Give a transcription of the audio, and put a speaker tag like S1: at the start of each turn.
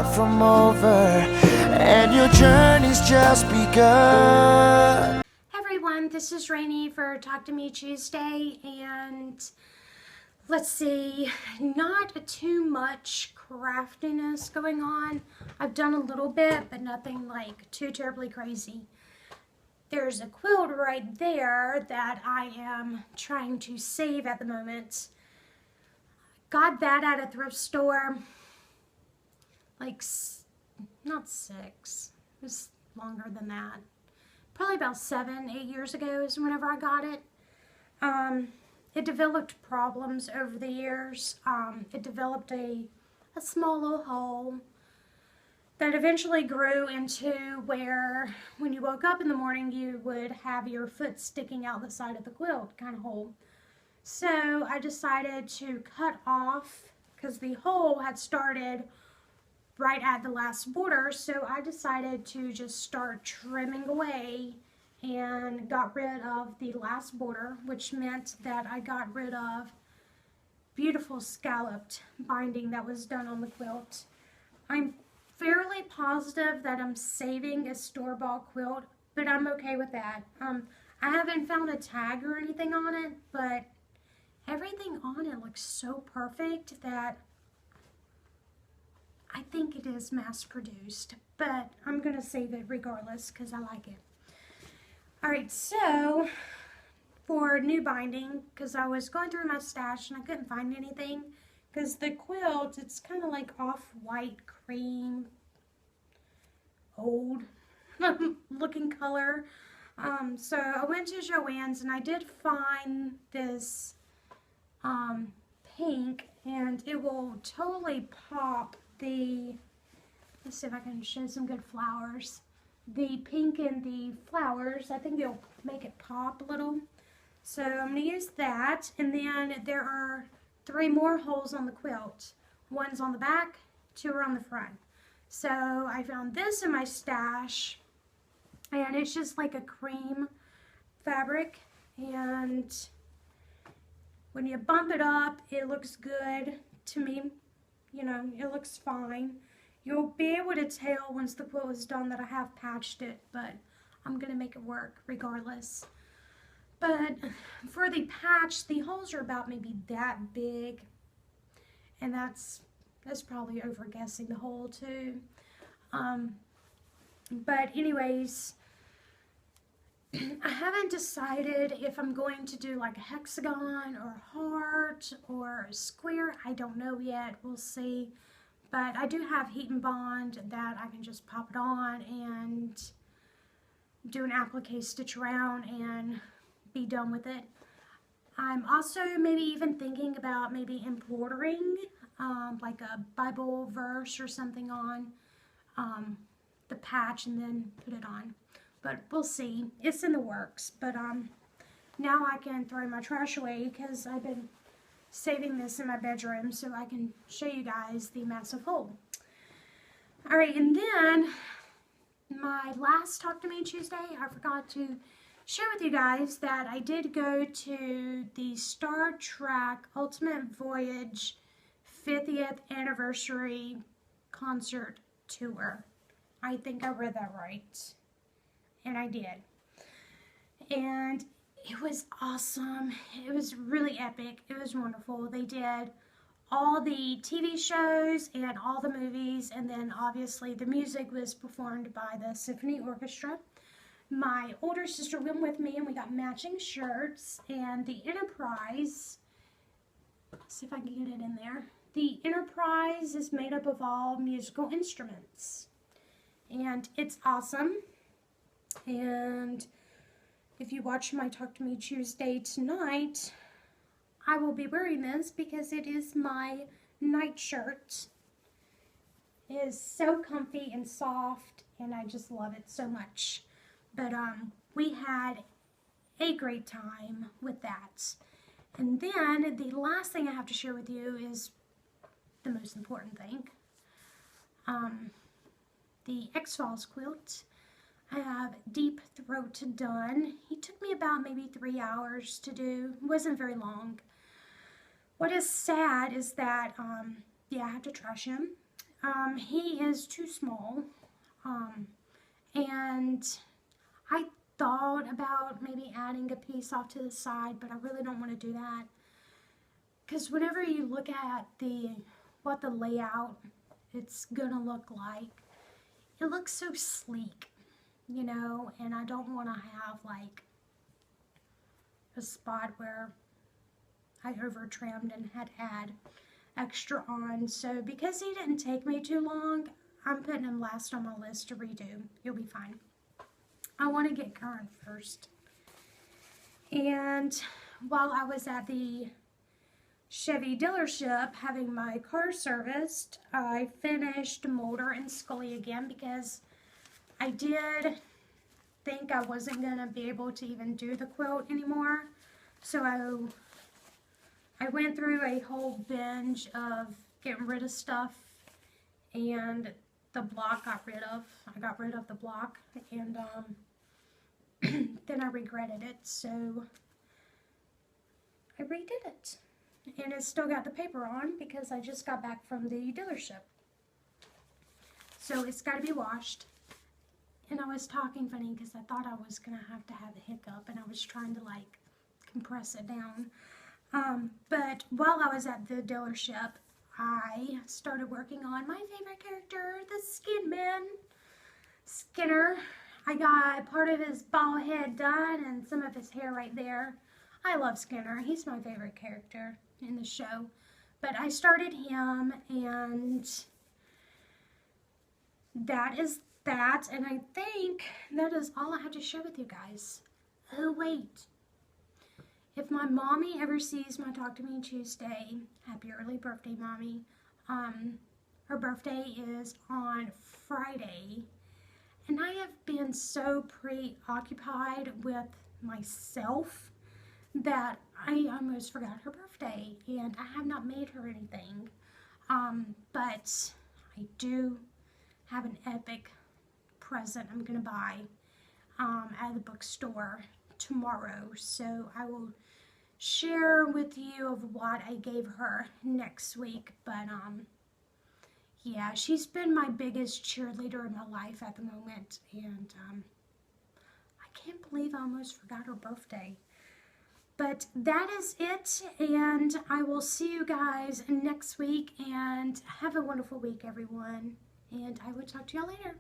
S1: far from over, and your journey's just begun.
S2: Hey everyone, this is Rainey for Talk to Me Tuesday, and let's see, not too much craftiness going on. I've done a little bit, but nothing like too terribly crazy. There's a quilt right there that I am trying to save at the moment. Got that at a thrift store, like, not 6, it was longer than that. Probably about 7, 8 years ago is whenever I got it. It developed problems over the years. It developed a small little hole that eventually grew into where when you woke up in the morning you would have your foot sticking out the side of the quilt kind of hole. So I decided to cut off, because the hole had started right at the last border, so I decided to just start trimming away and got rid of the last border, which meant that I got rid of beautiful scalloped binding that was done on the quilt. I'm fairly positive that I'm saving a store-bought quilt, but I'm okay with that. I haven't found a tag or anything on it, but everything on it looks so perfect that I think it is mass-produced, but I'm going to save it regardless because I like it. Alright, so for new binding, because I was going through my stash and I couldn't find anything, because the quilt, it's kind of like off-white cream, old looking color. So I went to Joann's and I did find this pink, and it will totally pop the, let's see if I can show some good flowers. The pink and the flowers, I think it'll make it pop a little. So I'm going to use that, and then there are 3 more holes on the quilt. One's on the back, 2 are on the front. So I found this in my stash, and it's just like a cream fabric, and when you bump it up, it looks good to me. You know, it looks fine. You'll be able to tell once the quilt is done that I have patched it, but I'm going to make it work regardless. But for the patch, the holes are about maybe that big, and that's probably over guessing the hole too. But anyways, I haven't decided if I'm going to do like a hexagon or a heart or a square. I don't know yet. We'll see. But I do have heat and bond that I can just pop it on and do an applique stitch around and be done with it. I'm also maybe even thinking about maybe embroidering like a Bible verse or something on the patch and then put it on. But we'll see. It's in the works. But now I can throw my trash away because I've been saving this in my bedroom so I can show you guys the massive hole. Alright, and then my last Talk to Me Tuesday, I forgot to share with you guys that I did go to the Star Trek Ultimate Voyage 50th Anniversary Concert Tour. I think I read that right. And I did. And it was awesome. It was really epic. It was wonderful. They did all the TV shows and all the movies, and then obviously the music was performed by the symphony orchestra. My older sister went with me and we got matching shirts, and the Enterprise, let's see if I can get it in there. The Enterprise is made up of all musical instruments, and it's awesome. And if you watch my Talk to Me Tuesday tonight, I will be wearing this because it is my night shirt. It is so comfy and soft, and I just love it so much. But we had a great time with that. And then the last thing I have to share with you is the most important thing. The X-Files quilt. I have Deep Throat done. He took me about maybe 3 hours to do. It wasn't very long. What is sad is that, yeah, I have to trash him. he is too small. And I thought about maybe adding a piece off to the side, but I really don't want to do that. Because whenever you look at what the layout it's gonna look like, it looks so sleek, you know, and I don't want to have like a spot where I over trimmed and had to add extra on. So because he didn't take me too long, I'm putting him last on my list to redo. You'll be fine. I want to get current first. And while I was at the Chevy dealership having my car serviced, I finished Mulder and Scully again because I did think I wasn't going to be able to even do the quilt anymore. So I went through a whole binge of getting rid of stuff, and the block I got rid of the block, and then I regretted it, so I redid it. And it's still got the paper on because I just got back from the dealership. So it's got to be washed. And I was talking funny because I thought I was going to have a hiccup, and I was trying to like compress it down. But while I was at the dealership, I started working on my favorite character, the Skin Man, Skinner. I got part of his bald head done and some of his hair right there. I love Skinner. He's my favorite character in the show. But I started him, and that is that. And I think that is all I have to share with you guys. Oh, wait. If my mommy ever sees my Talk to Me Tuesday, happy early birthday, Mommy. Her birthday is on Friday. And I have been so preoccupied with myself that I almost forgot her birthday, and I have not made her anything. But I do have an epic present I'm going to buy at the bookstore tomorrow. So I will share with you of what I gave her next week. But yeah, she's been my biggest cheerleader in my life at the moment, and I can't believe I almost forgot her birthday. But that is it, and I will see you guys next week, and have a wonderful week, everyone, and I will talk to y'all later.